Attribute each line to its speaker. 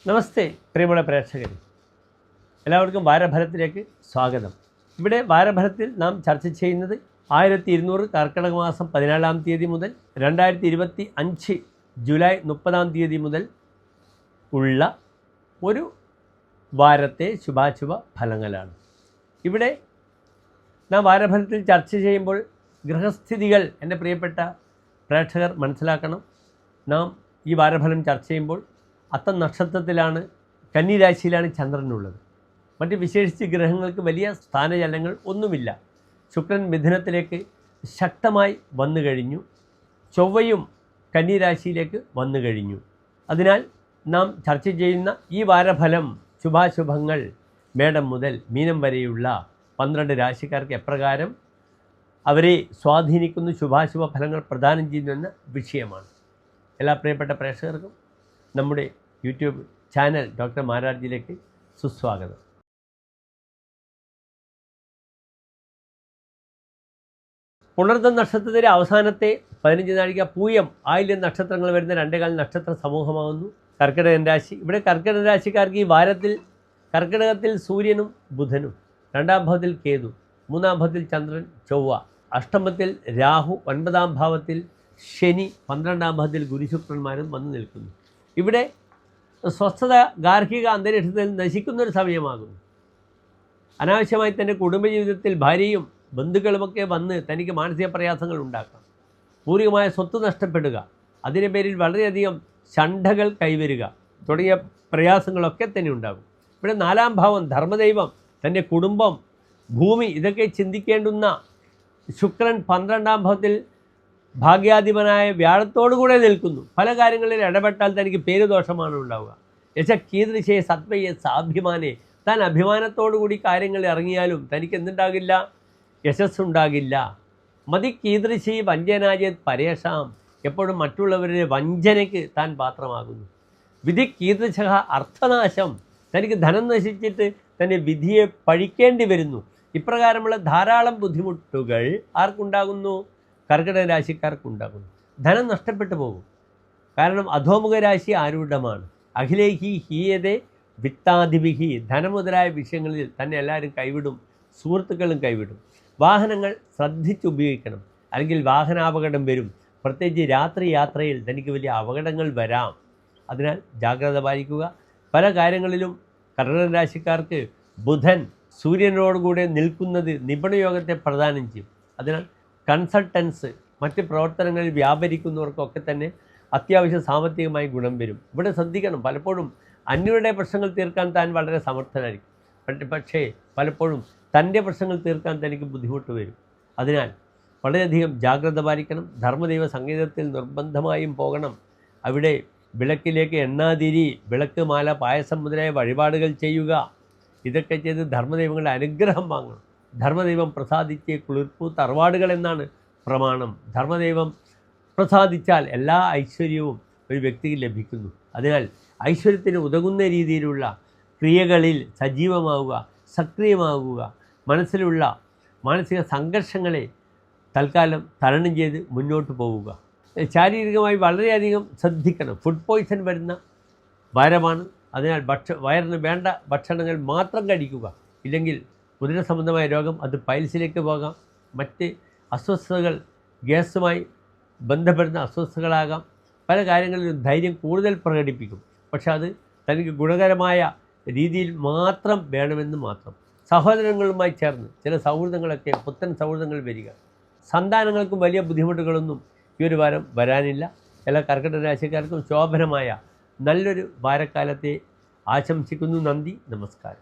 Speaker 1: നമസ്തേ പ്രിയമുള്ള പ്രേക്ഷകരെ, എല്ലാവർക്കും വാരഫലത്തിലേക്ക് സ്വാഗതം. ഇവിടെ വാരഫലത്തിൽ നാം ചർച്ച ചെയ്യുന്നത് 1200 കർക്കിടക മാസം 14-ാം തീയതി മുതൽ 2025 ജൂലൈ 30-ാം തീയതി മുതൽ ഉള്ള ഒരു വാരത്തെ ശുഭാശുഭ ഫലങ്ങളാണ്. ഇവിടെ നാം വാരഫലത്തിൽ ചർച്ച ചെയ്യുമ്പോൾ ഗ്രഹസ്ഥിതികൾ എൻ്റെ പ്രിയപ്പെട്ട പ്രേക്ഷകർ മനസ്സിലാക്കണം. നാം ഈ വാരഫലം ചർച്ച ചെയ്യുമ്പോൾ അത്തം നക്ഷത്രത്തിലാണ്, കന്നിരാശിയിലാണ് ചന്ദ്രനുള്ളത്. മറ്റ് വിശേഷിച്ച് ഗ്രഹങ്ങൾക്ക് വലിയ സ്ഥാനചലനങ്ങൾ ഒന്നുമില്ല. ശുക്രൻ മിഥുനത്തിലേക്ക് ശക്തമായി വന്നു കഴിഞ്ഞു, ചൊവ്വയും കന്നിരാശിയിലേക്ക് വന്നു കഴിഞ്ഞു. അതിനാൽ നാം ചർച്ച ചെയ്യുന്ന ഈ വാരഫലം ശുഭാശുഭങ്ങൾ മേടം മുതൽ മീനം വരെയുള്ള 12 രാശിക്കാർക്ക് എപ്രകാരം അവരെ സ്വാധീനിക്കുന്ന ശുഭാശുഭ ഫലങ്ങൾ പ്രദാനം ചെയ്യുന്നുവെന്ന വിഷയമാണ്. എല്ലാ പ്രിയപ്പെട്ട പ്രേക്ഷകർക്കും നമ്മുടെ യൂട്യൂബ് ചാനൽ ഡോക്ടർ മാരാർജിയിലേക്ക് സുസ്വാഗതം. പുണർദം നക്ഷത്രത്തിലെ അവസാനത്തെ 15 നാഴിക പൂയം ആയില്യം നക്ഷത്രങ്ങൾ വരുന്ന 2 നക്ഷത്ര സമൂഹമാകുന്നു കർക്കിടകൻ രാശി. ഇവിടെ കർക്കിടക രാശിക്കാർക്ക് ഈ വാരത്തിൽ കർക്കിടകത്തിൽ സൂര്യനും ബുധനും, 2-ാം ഭാവത്തിൽ കേതു, 3-ാം ഭാവത്തിൽ ചന്ദ്രൻ, ചൊവ്വ, അഷ്ടമത്തിൽ രാഹു, 9-ാം ഭാവത്തിൽ ശനി, 12-ാം ഭാവത്തിൽ ഗുരുശുക്രന്മാരും വന്നു നിൽക്കുന്നു. ഇവിടെ സ്വസ്ഥത ഗാർഹിക അന്തരീക്ഷത്തിൽ നശിക്കുന്നൊരു സമയമാകുന്നു. അനാവശ്യമായി തൻ്റെ കുടുംബജീവിതത്തിൽ ഭാര്യയും ബന്ധുക്കളുമൊക്കെ വന്ന് തനിക്ക് മാനസിക പ്രയാസങ്ങൾ ഉണ്ടാക്കാം. പൂർവികമായ സ്വത്ത് നഷ്ടപ്പെടുക, അതിൻ്റെ പേരിൽ വളരെയധികം ഷണ്ഠകൾ കൈവരിക തുടങ്ങിയ പ്രയാസങ്ങളൊക്കെ തന്നെ ഉണ്ടാകും. ഇവിടെ 4-ാം ഭാവം ധർമ്മദൈവം, തൻ്റെ കുടുംബം, ഭൂമി ഇതൊക്കെ ചിന്തിക്കേണ്ടുന്ന ശുക്രൻ 12-ാം ഭാവത്തിൽ ഭാഗ്യാധിപനായ വ്യാഴത്തോടുകൂടെ നിൽക്കുന്നു. പല കാര്യങ്ങളിൽ ഇടപെട്ടാൽ തനിക്ക് പേരുദോഷമാണ് ഉണ്ടാവുക. യശ കീദൃശേ സത്വയെ സാഭിമാനെ, താൻ അഭിമാനത്തോടുകൂടി കാര്യങ്ങൾ ഇറങ്ങിയാലും തനിക്ക് എന്തുണ്ടാകില്ല? യശസ്സുണ്ടാകില്ല. മതി കീദൃശി വഞ്ചനാജത് പരേഷാം, എപ്പോഴും മറ്റുള്ളവരുടെ വഞ്ചനയ്ക്ക് താൻ പാത്രമാകുന്നു. വിധി കീദൃശ അർത്ഥനാശം, തനിക്ക് ധനം നശിച്ചിട്ട് തന്നെ വിധിയെ പഴിക്കേണ്ടി വരുന്നു. ഇപ്രകാരമുള്ള ധാരാളം ബുദ്ധിമുട്ടുകൾ ആർക്കുണ്ടാകുന്നു? കർക്കിടക രാശിക്കാർക്കുണ്ടാകുന്നു. ധനം നഷ്ടപ്പെട്ടു പോകും. കാരണം അധോമുഖ രാശി ആരൂഢമാണ്. അഖിലേഹി ഹീയതേ വിത്താധിപിഹി, ധനം മുതലായ വിഷയങ്ങളിൽ തന്നെ എല്ലാവരും കൈവിടും, സുഹൃത്തുക്കളും കൈവിടും. വാഹനങ്ങൾ ശ്രദ്ധിച്ചുപയോഗിക്കണം, അല്ലെങ്കിൽ വാഹനാപകടം വരും. പ്രത്യേകിച്ച് രാത്രി യാത്രയിൽ തനിക്ക് വലിയ അപകടങ്ങൾ വരാം. അതിനാൽ ജാഗ്രത പാലിക്കുക. പല കാര്യങ്ങളിലും കർക്കിടക രാശിക്കാർക്ക് ബുധൻ സൂര്യനോടുകൂടെ നിൽക്കുന്നത് നിപുണയോഗത്തെ പ്രദാനം ചെയ്യും. അതിനാൽ കൺസൾട്ടൻസ്, മറ്റ് പ്രവർത്തനങ്ങളിൽ വ്യാപരിക്കുന്നവർക്കൊക്കെ തന്നെ അത്യാവശ്യം സാമ്പത്തികമായി ഗുണം വരും. ഇവിടെ ശ്രദ്ധിക്കണം, പലപ്പോഴും അന്യരുടെ പ്രശ്നങ്ങൾ തീർക്കാൻ താൻ വളരെ സമർത്ഥനായിരിക്കും. പക്ഷേ പലപ്പോഴും തൻ്റെ പ്രശ്നങ്ങൾ തീർക്കാൻ തനിക്ക് ബുദ്ധിമുട്ട് വരും. അതിനാൽ വളരെയധികം ജാഗ്രത പാലിക്കണം. ധർമ്മദൈവ സംഗീതത്തിൽ നിർബന്ധമായും പോകണം. അവിടെ വിളക്കിലേക്ക് എണ്ണാതിരി, വിളക്ക്, മാല, പായസം മുതലായ വഴിപാടുകൾ ചെയ്യുക. ഇതൊക്കെ ചെയ്ത് ധർമ്മദൈവങ്ങളുടെ അനുഗ്രഹം വാങ്ങണം. ധർമ്മദൈവം പ്രസാദിച്ച് കുളിർപ്പൂ തറവാടുകൾ എന്നാണ് പ്രമാണം. ധർമ്മദൈവം പ്രസാദിച്ചാൽ എല്ലാ ഐശ്വര്യവും ഒരു വ്യക്തിക്ക് ലഭിക്കുന്നു. അതിനാൽ ഐശ്വര്യത്തിന് ഉതകുന്ന രീതിയിലുള്ള ക്രിയകളിൽ സജീവമാവുക, സക്രിയമാവുക. മനസ്സിലുള്ള മാനസിക സംഘർഷങ്ങളെ തൽക്കാലം തരണം ചെയ്ത് മുന്നോട്ട് പോവുക. ശാരീരികമായി വളരെയധികം ശ്രദ്ധിക്കണം. ഫുഡ് പോയ്സൺ വരുന്ന വാരമാണ്. അതിനാൽ വയറിന് വേണ്ട ഭക്ഷണങ്ങൾ മാത്രം കഴിക്കുക. ഇല്ലെങ്കിൽ ഉദര സംബന്ധമായ രോഗം, അത് പൈൽസിലേക്ക് പോകാം. മറ്റ് അസ്വസ്ഥതകൾ, ഗ്യാസുമായി ബന്ധപ്പെടുന്ന അസ്വസ്ഥതകളാകാം. പല കാര്യങ്ങളിലും ധൈര്യം കൂടുതൽ പ്രകടിപ്പിക്കും. പക്ഷെ അത് തനിക്ക് ഗുണകരമായ രീതിയിൽ മാത്രം വേണമെന്ന് മാത്രം. സഹോദരങ്ങളുമായി ചേർന്ന് ചില സൗഹൃദങ്ങളൊക്കെ, പുത്തൻ സൗഹൃദങ്ങൾ വരിക. സന്താനങ്ങൾക്കും വലിയ ബുദ്ധിമുട്ടുകളൊന്നും ഈ ഒരു വാരം വരാനില്ല. എല്ലാ കർക്കിടക രാശിക്കാർക്കും ശോഭനമായ നല്ലൊരു വാരക്കാലത്തെ ആശംസിക്കുന്നു. നന്ദി, നമസ്കാരം.